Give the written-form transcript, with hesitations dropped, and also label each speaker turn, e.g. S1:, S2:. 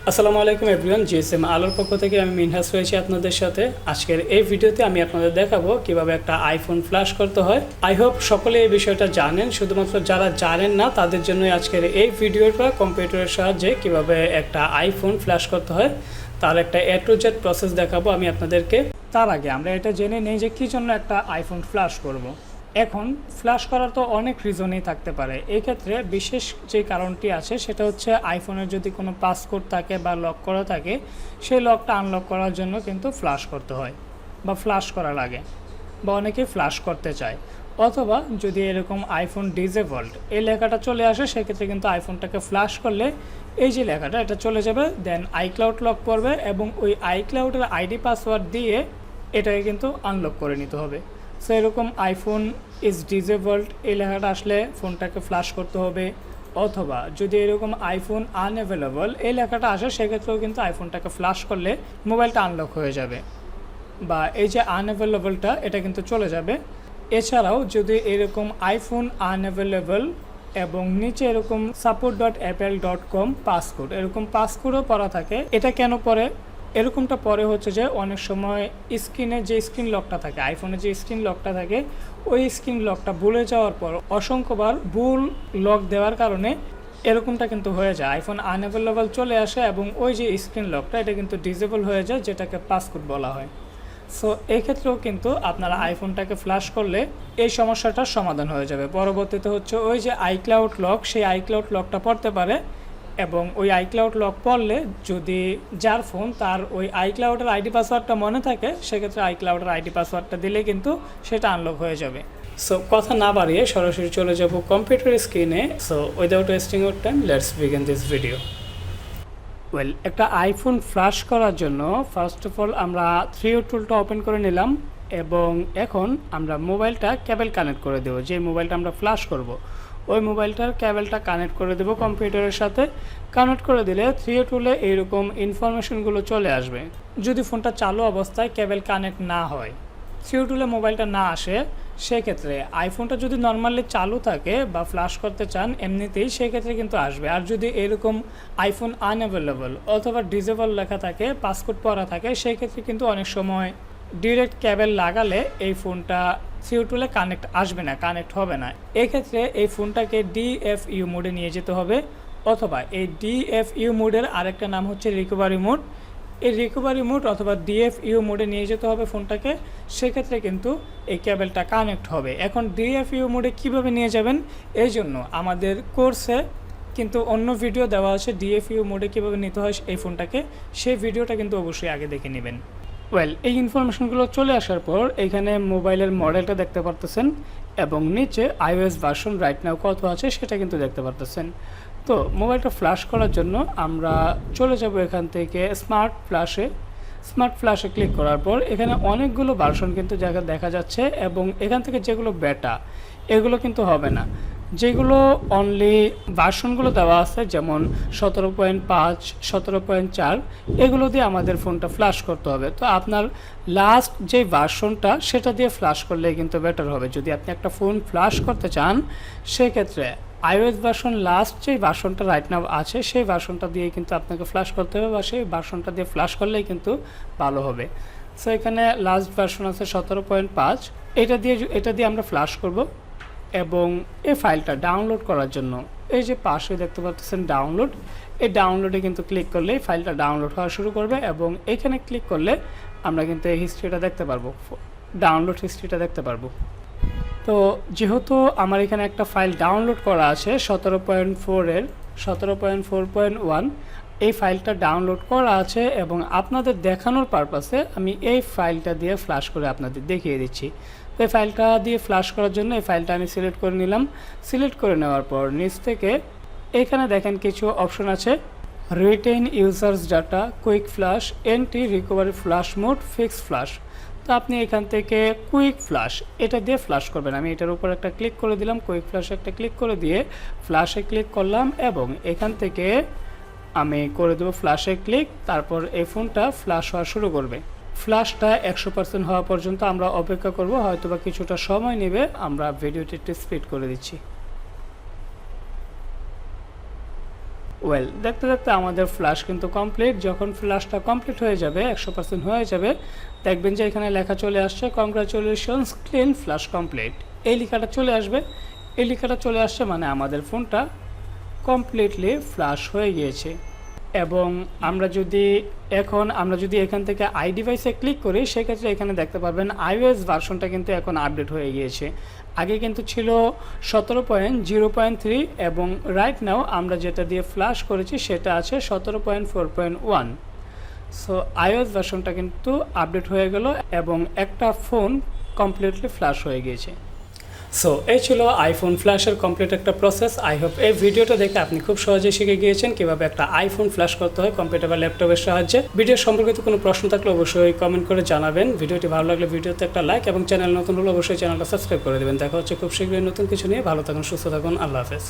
S1: আসসালামু আলাইকুম everyone, GSM আলোর পক্ষ থেকে আমি মিনহাস রয়েছি আপনাদের সাথে। আজকের এই ভিডিওতে আমি আপনাদের দেখাবো কিভাবে একটা আইফোন ফ্ল্যাশ করতে হয়। আই হোপ সকলে এই বিষয়টা জানেন, শুধুমাত্র যারা জানেন না তাদের জন্যই আজকের এই ভিডিওটা। কম্পিউটারের সাহায্যে কিভাবে একটা আইফোন ফ্ল্যাশ করতে হয় তার একটা এ টু জেড প্রসেস দেখাবো আমি আপনাদেরকে। তার আগে আমরা এটা জেনে নেই যে কী জন্য একটা আইফোন ফ্ল্যাশ করব। এখন ফ্ল্যাশ করার তো অনেক রিজনই থাকতে পারে। এই ক্ষেত্রে বিশেষ যে কারণটি আছে সেটা হচ্ছে আইফোনের যদি কোনো পাসকোড থাকে বা লক করা থাকে, সেই লকটা আনলক করার জন্য কিন্তু ফ্ল্যাশ করতে হয় বা ফ্ল্যাশ করা লাগে, বা অনেকেই ফ্ল্যাশ করতে চায়। অথবা যদি এরকম আইফোন ডিজেবল্ড এই লেখাটা চলে আসে, সেক্ষেত্রে কিন্তু আইফোনটাকে ফ্ল্যাশ করলে এই যে লেখাটা এটা চলে যাবে, দেন আইক্লাউড লক করবে এবং ওই আইক্লাউডের আইডি পাসওয়ার্ড দিয়ে এটাকে কিন্তু আনলক করে নিতে হবে। সো এরকম আইফোন ইজ ডিজেবল্ড এই লেখাটা আসলে ফোনটাকে ফ্ল্যাশ করতে হবে। অথবা যদি এরকম আইফোন আনঅ্যাভেলেবল এই লেখাটা আসে, সেক্ষেত্রেও কিন্তু আইফোনটাকে ফ্ল্যাশ করলে মোবাইলটা আনলক হয়ে যাবে, বা এই যে আনঅ্যাভেলেবলটা এটা কিন্তু চলে যাবে। এছাড়াও যদি এরকম আইফোন আনঅ্যাভেলেবল এবং নিচে এরকম support.apple.com পাসকোড, এরকম পাসকোডও পড়া থাকে, এটা কেন পড়ে? এরকমটা পরে হচ্ছে যে অনেক সময় স্ক্রিনে যে স্ক্রিন লকটা থাকে, আইফোনে যে স্ক্রিন লকটা থাকে, ওই স্ক্রিন লকটা ভুলে যাওয়ার পর অসংখ্যবার ভুল লক দেওয়ার কারণে এরকমটা কিন্তু হয়ে যায়, আইফোন আনঅ্যাভেলেবল চলে আসে এবং ওই যে স্ক্রিন লকটা এটা কিন্তু ডিসেবল হয়ে যায়, যেটাকে পাসকোড বলা হয়। সো এই ক্ষেত্রেও কিন্তু আপনারা আইফোনটাকে ফ্ল্যাশ করলে এই সমস্যাটার সমাধান হয়ে যাবে। পরবর্তীতে হচ্ছে ওই যে আইক্লাউড লক, সেই আইক্লাউড লকটা পড়তে পারে এবং ওই আইক্লাউড লক পড়লে যদি যার ফোন তার ওই আইক্লাউডের আইডি পাসওয়ার্ডটা মনে থাকে, সেক্ষেত্রে আইক্লাউডের আইডি পাসওয়ার্ডটা দিলে কিন্তু সেটা আনলক হয়ে যাবে। সো কথা না বাড়িয়ে সরাসরি চলে যাব কম্পিউটার স্ক্রিনে। So without wasting your time, let's begin this video. একটা আইফোন ফ্ল্যাশ করার জন্য ফার্স্ট অফ অল আমরা 3U টুলটা ওপেন করে নিলাম এবং এখন আমরা মোবাইলটা কেবল কানেক্ট করে দেবো। যে মোবাইলটা আমরা ফ্ল্যাশ করব ওই মোবাইলটার কেবলটা কানেক্ট করে দেবো কম্পিউটারের সাথে। কানেক্ট করে দিলে 3U টুলে এইরকম ইনফরমেশনগুলো চলে আসবে। যদি ফোনটা চালু অবস্থায় কেবল কানেক্ট না হয়, 3U টুলে মোবাইলটা না আসে, সেক্ষেত্রে আইফোনটা যদি নর্মালি চালু থাকে বা ফ্ল্যাশ করতে চান এমনিতেই, সেক্ষেত্রে কিন্তু আসবে। আর যদি এরকম আইফোন আনঅ্যাভেলেবল অথবা ডিসেবল লেখা থাকে, পাসকোড পড়া থাকে, সেই ক্ষেত্রে কিন্তু অনেক সময় ডিরেক্ট কেবল লাগালে এই ফোনটা 3U টুলে কানেক্ট আসবে না, কানেক্ট হবে না। এক্ষেত্রে এই ফোনটাকে DFU মোডে নিয়ে যেতে হবে, অথবা এই DFU মোডের আরেকটা নাম হচ্ছে রিকভারি মোড। এই রিকভারি মোড অথবা DFU মোডে নিয়ে যেতে হবে ফোনটাকে, সেক্ষেত্রে কিন্তু এই কেবলটা কানেক্ট হবে। এখন DFU মোডে কিভাবে নিয়ে যাবেন, এই জন্য আমাদের কোর্সে কিন্তু অন্য ভিডিও দেওয়া আছে DFU মোডে কীভাবে নিতে হয় এই ফোনটাকে, সেই ভিডিওটা কিন্তু অবশ্যই আগে দেখে নেবেন। এই ইনফরমেশনগুলো চলে আসার পর এখানে মোবাইলের মডেলটা দেখতে পারতেছেন এবং নিচে iOS ভার্সন রাইট নাও কত আছে সেটা কিন্তু দেখতে পারতেছেন। তো মোবাইলটা ফ্ল্যাশ করার জন্য আমরা চলে যাব এখান থেকে স্মার্ট ফ্ল্যাশে ক্লিক করার পর এখানে অনেকগুলো ভার্সন কিন্তু জায়গা দেখা যাচ্ছে এবং এখান থেকে যেগুলো বেটা এগুলো কিন্তু হবে না। যেগুলো অনলি ভার্সনগুলো দেওয়া আছে, যেমন 17.5, 17.4, এগুলো দিয়ে আমাদের ফোনটা ফ্ল্যাশ করতে হবে। তো আপনার লাস্ট যে ভার্সনটা সেটা দিয়ে ফ্ল্যাশ করলে কিন্তু বেটার হবে। যদি আপনি একটা ফোন ফ্ল্যাশ করতে চান, সেক্ষেত্রে iOS ভার্সন লাস্ট যে ভার্সনটা রাইট নাও আছে সেই ভার্সনটা দিয়ে কিন্তু আপনাকে ফ্ল্যাশ করতে হবে, বা সেই ভার্সনটা দিয়ে ফ্ল্যাশ করলেই কিন্তু ভালো হবে। সো এখানে লাস্ট ভার্সন আছে 17.5, এটা দিয়ে আমরা ফ্ল্যাশ করব। এবং এই ফাইলটা ডাউনলোড করার জন্য এই যে পাশে দেখতে পাচ্ছেন ডাউনলোড, এই ডাউনলোডে কিন্তু ক্লিক করলে এই ফাইলটা ডাউনলোড হওয়া শুরু করবে এবং এখানে ক্লিক করলে আমরা কিন্তু এই হিস্ট্রিটা দেখতে পারবো, ডাউনলোড হিস্ট্রিটা দেখতে পারবো। তো যেহেতু আমার এখানে একটা ফাইল ডাউনলোড করা আছে 17.4 এই ফাইলটা ডাউনলোড করা আছে এবং আপনাদের দেখানোর পারপাসে আমি এই ফাইলটা দিয়ে ফ্ল্যাশ করে আপনাদের দেখিয়ে দিচ্ছি। তো এই ফাইলটা দিয়ে ফ্ল্যাশ করার জন্য এই ফাইলটা আমি সিলেক্ট করে নিলাম। সিলেক্ট করে নেওয়ার পর নিচ থেকে এখানে দেখেন কিছু অপশন আছে, retain users data, quick flash, anti recovery flash mode, fix flash. তো আপনি এখান থেকে কুইক ফ্ল্যাশ এটা দিয়ে ফ্ল্যাশ করবেন। আমি এটার উপর একটা ক্লিক করে দিলাম, কুইক ফ্ল্যাশে একটা ক্লিক করে দিয়ে ফ্ল্যাশে ক্লিক করলাম এবং এখান থেকে আমি করে দেবো ফ্ল্যাশে ক্লিক। তারপর এই ফোনটা ফ্ল্যাশ হওয়া শুরু করবে। ফ্ল্যাশটা 100% হওয়া পর্যন্ত আমরা অপেক্ষা করব, হয়তোবা কিছুটা সময় নেবে। আমরা ভিডিওটি একটু স্পিড করে দিচ্ছি। ওয়েল, দেখতে দেখতে আমাদের ফ্ল্যাশ কিন্তু কমপ্লিট। যখন ফ্ল্যাশটা কমপ্লিট হয়ে যাবে, 100% হয়ে যাবে, দেখবেন যে এখানে লেখা চলে আসছে কংগ্রাচুলেশনস ক্লিন ফ্ল্যাশ কমপ্লিট। এই লেখাটা চলে আসবে। এই লেখাটা চলে আসছে মানে আমাদের ফোনটা কমপ্লিটলি ফ্ল্যাশ হয়ে গিয়েছে। এবং আমরা যদি এখান থেকে আই ডিভাইসে ক্লিক করি, সেক্ষেত্রে এখানে দেখতে পারবেন iOS ভার্সনটা কিন্তু এখন আপডেট হয়ে গিয়েছে। আগে কিন্তু ছিল 17.0.3 এবং রাইট নাও আমরা যেটা দিয়ে ফ্ল্যাশ করেছি সেটা আছে 17.4.1। সো iOS ভার্সনটা কিন্তু আপডেট হয়ে গেল এবং একটা ফোন কমপ্লিটলি ফ্ল্যাশ হয়ে গিয়েছে। সো এই ছিল আইফোন ফ্ল্যাশের কমপ্লিট একটা প্রসেস। আই হোপ এই ভিডিওটা দেখে আপনি খুব সহজেই শিখে গিয়েছেন কীভাবে একটা আইফোন ফ্ল্যাশ করতে হয় কম্পিউটার বা ল্যাপটপের সাহায্যে। ভিডিও সম্পর্কিত কোনো প্রশ্ন থাকলে অবশ্যই কমেন্ট করে জানাবেন। ভিডিওটি ভালো লাগলে ভিডিওতে একটা লাইক এবং চ্যানেল নতুন হলে অবশ্যই চ্যানেলটা সাবস্ক্রাইব করে দেবেন। দেখা হচ্ছে খুব শীঘ্রই নতুন কিছু নিয়ে। ভালো থাকুন, সুস্থ থাকুন, আল্লাহ হাফেজ।